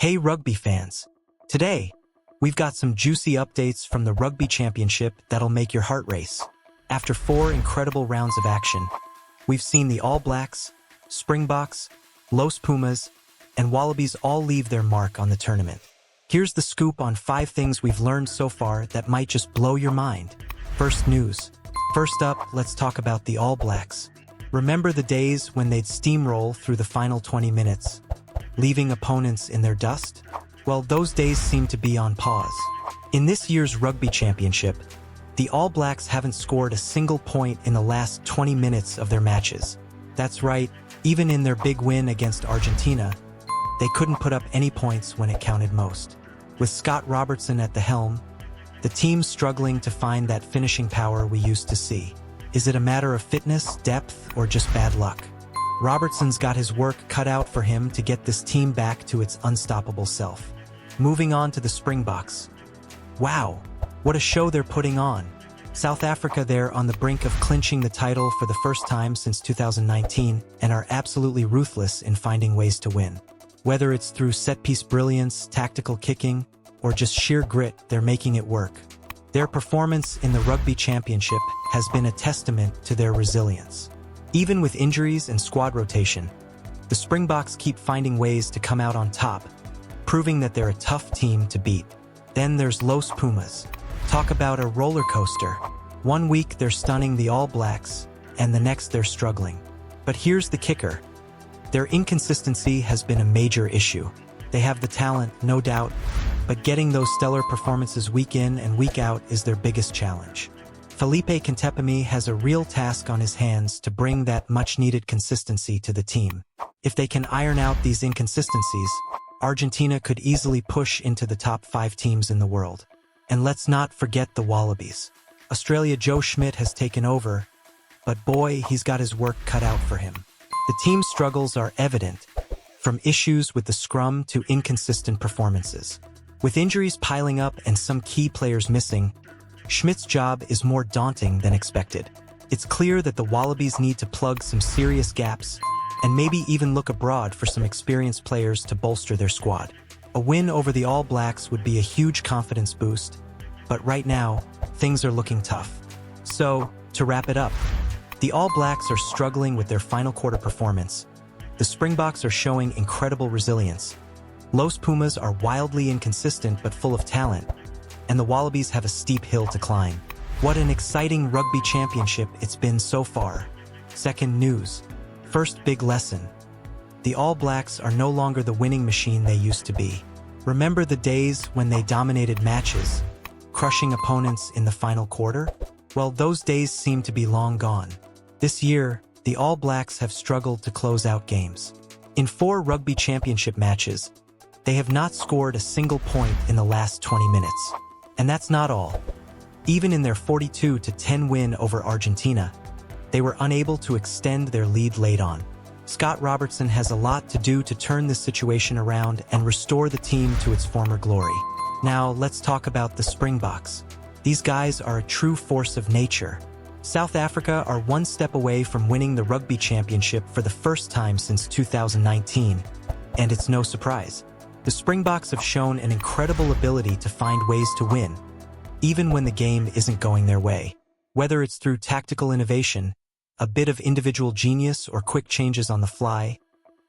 Hey rugby fans! Today, we've got some juicy updates from the Rugby Championship that'll make your heart race. After 4 incredible rounds of action, we've seen the All Blacks, Springboks, Los Pumas, and Wallabies all leave their mark on the tournament. Here's the scoop on 5 things we've learned so far that might just blow your mind. First news. First up, let's talk about the All Blacks. Remember the days when they'd steamroll through the final 20 minutes, leaving opponents in their dust? Well, those days seem to be on pause. In this year's Rugby Championship, the All Blacks haven't scored a single point in the last 20 minutes of their matches. That's right, even in their big win against Argentina, they couldn't put up any points when it counted most. With Scott Robertson at the helm, the team's struggling to find that finishing power we used to see. Is it a matter of fitness, depth, or just bad luck? Robertson's got his work cut out for him to get this team back to its unstoppable self. Moving on to the Springboks. Wow, what a show they're putting on. South Africa, they're on the brink of clinching the title for the first time since 2019 and are absolutely ruthless in finding ways to win. Whether it's through set-piece brilliance, tactical kicking, or just sheer grit, they're making it work. Their performance in the Rugby Championship has been a testament to their resilience. Even with injuries and squad rotation, the Springboks keep finding ways to come out on top, proving that they're a tough team to beat. Then there's Los Pumas. Talk about a roller coaster. One week they're stunning the All Blacks, and the next they're struggling. But here's the kicker. Their inconsistency has been a major issue. They have the talent, no doubt, but getting those stellar performances week in and week out is their biggest challenge. Felipe Kantepemi has a real task on his hands to bring that much-needed consistency to the team. If they can iron out these inconsistencies, Argentina could easily push into the top 5 teams in the world. And let's not forget the Wallabies. Australia Joe Schmidt has taken over, but boy, he's got his work cut out for him. The team's struggles are evident, from issues with the scrum to inconsistent performances. With injuries piling up and some key players missing, Schmidt's job is more daunting than expected. It's clear that the Wallabies need to plug some serious gaps and maybe even look abroad for some experienced players to bolster their squad. A win over the All Blacks would be a huge confidence boost, but right now, things are looking tough. So, to wrap it up, the All Blacks are struggling with their final quarter performance. The Springboks are showing incredible resilience. Los Pumas are wildly inconsistent but full of talent, and the Wallabies have a steep hill to climb. What an exciting Rugby Championship it's been so far. Second news. First big lesson. The All Blacks are no longer the winning machine they used to be. Remember the days when they dominated matches, crushing opponents in the final quarter? Well, those days seem to be long gone. This year, the All Blacks have struggled to close out games. In 4 Rugby Championship matches, they have not scored a single point in the last 20 minutes. And that's not all. Even in their 42-10 win over Argentina, they were unable to extend their lead late on. Scott Robertson has a lot to do to turn this situation around and restore the team to its former glory. Now, let's talk about the Springboks. These guys are a true force of nature. South Africa are one step away from winning the Rugby Championship for the first time since 2019, and it's no surprise. The Springboks have shown an incredible ability to find ways to win, even when the game isn't going their way. Whether it's through tactical innovation, a bit of individual genius, or quick changes on the fly,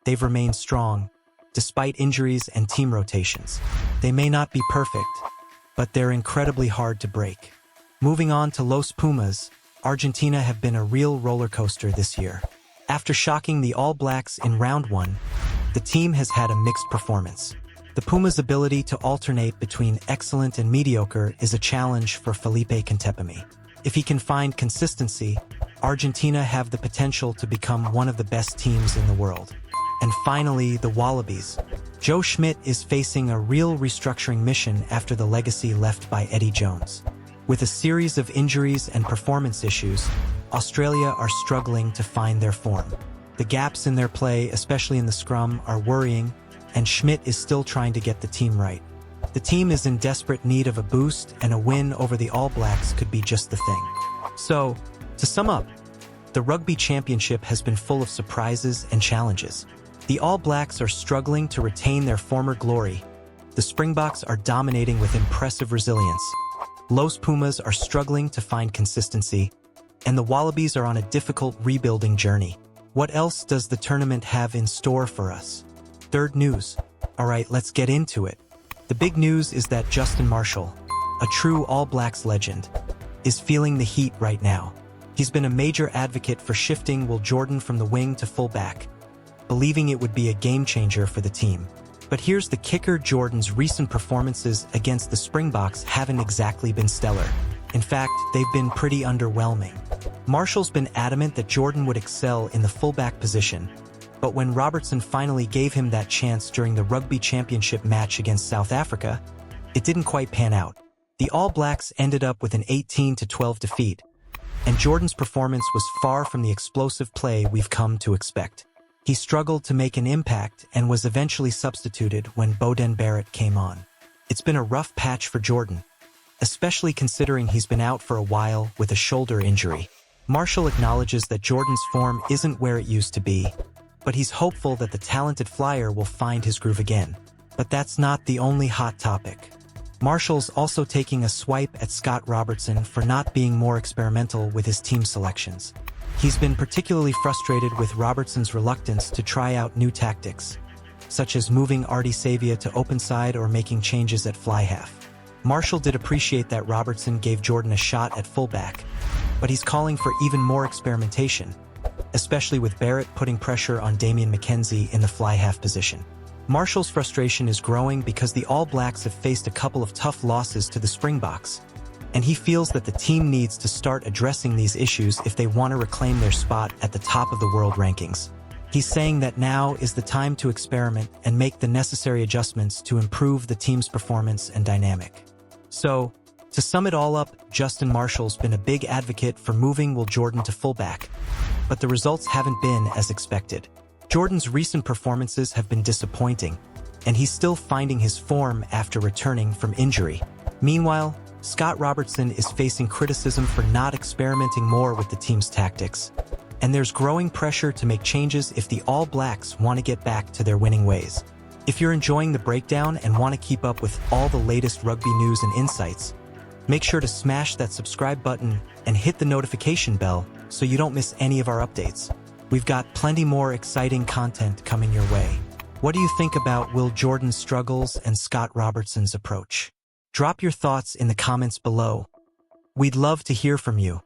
they've remained strong, despite injuries and team rotations. They may not be perfect, but they're incredibly hard to break. Moving on to Los Pumas, Argentina have been a real roller coaster this year. After shocking the All Blacks in round 1, the team has had a mixed performance. The Pumas' ability to alternate between excellent and mediocre is a challenge for Felipe Kantepemi. If he can find consistency, Argentina have the potential to become one of the best teams in the world. And finally, the Wallabies. Joe Schmidt is facing a real restructuring mission after the legacy left by Eddie Jones. With a series of injuries and performance issues, Australia are struggling to find their form. The gaps in their play, especially in the scrum, are worrying, and Schmidt is still trying to get the team right. The team is in desperate need of a boost, and a win over the All Blacks could be just the thing. So, to sum up, the Rugby Championship has been full of surprises and challenges. The All Blacks are struggling to retain their former glory. The Springboks are dominating with impressive resilience. Los Pumas are struggling to find consistency, and the Wallabies are on a difficult rebuilding journey. What else does the tournament have in store for us? Third news. Alright, let's get into it. The big news is that Justin Marshall, a true All Blacks legend, is feeling the heat right now. He's been a major advocate for shifting Will Jordan from the wing to fullback, believing it would be a game-changer for the team. But here's the kicker: Jordan's recent performances against the Springboks haven't exactly been stellar. In fact, they've been pretty underwhelming. Marshall's been adamant that Jordan would excel in the fullback position, but when Robertson finally gave him that chance during the Rugby Championship match against South Africa, it didn't quite pan out. The All Blacks ended up with an 18-12 defeat, and Jordan's performance was far from the explosive play we've come to expect. He struggled to make an impact and was eventually substituted when Beauden Barrett came on. It's been a rough patch for Jordan, especially considering he's been out for a while with a shoulder injury. Marshall acknowledges that Jordan's form isn't where it used to be, but he's hopeful that the talented flyer will find his groove again. But that's not the only hot topic. Marshall's also taking a swipe at Scott Robertson for not being more experimental with his team selections. He's been particularly frustrated with Robertson's reluctance to try out new tactics, such as moving Artie Savia to open side or making changes at fly half. Marshall did appreciate that Robertson gave Jordan a shot at fullback, but he's calling for even more experimentation, especially with Barrett putting pressure on Damian McKenzie in the fly half position. Marshall's frustration is growing because the All Blacks have faced a couple of tough losses to the Springboks, and he feels that the team needs to start addressing these issues if they want to reclaim their spot at the top of the world rankings. He's saying that now is the time to experiment and make the necessary adjustments to improve the team's performance and dynamic. So, to sum it all up, Justin Marshall's been a big advocate for moving Will Jordan to fullback, but the results haven't been as expected. Jordan's recent performances have been disappointing, and he's still finding his form after returning from injury. Meanwhile, Scott Robertson is facing criticism for not experimenting more with the team's tactics, and there's growing pressure to make changes if the All Blacks want to get back to their winning ways. If you're enjoying the breakdown and want to keep up with all the latest rugby news and insights, make sure to smash that subscribe button and hit the notification bell so you don't miss any of our updates. We've got plenty more exciting content coming your way. What do you think about Will Jordan's struggles and Scott Robertson's approach? Drop your thoughts in the comments below. We'd love to hear from you.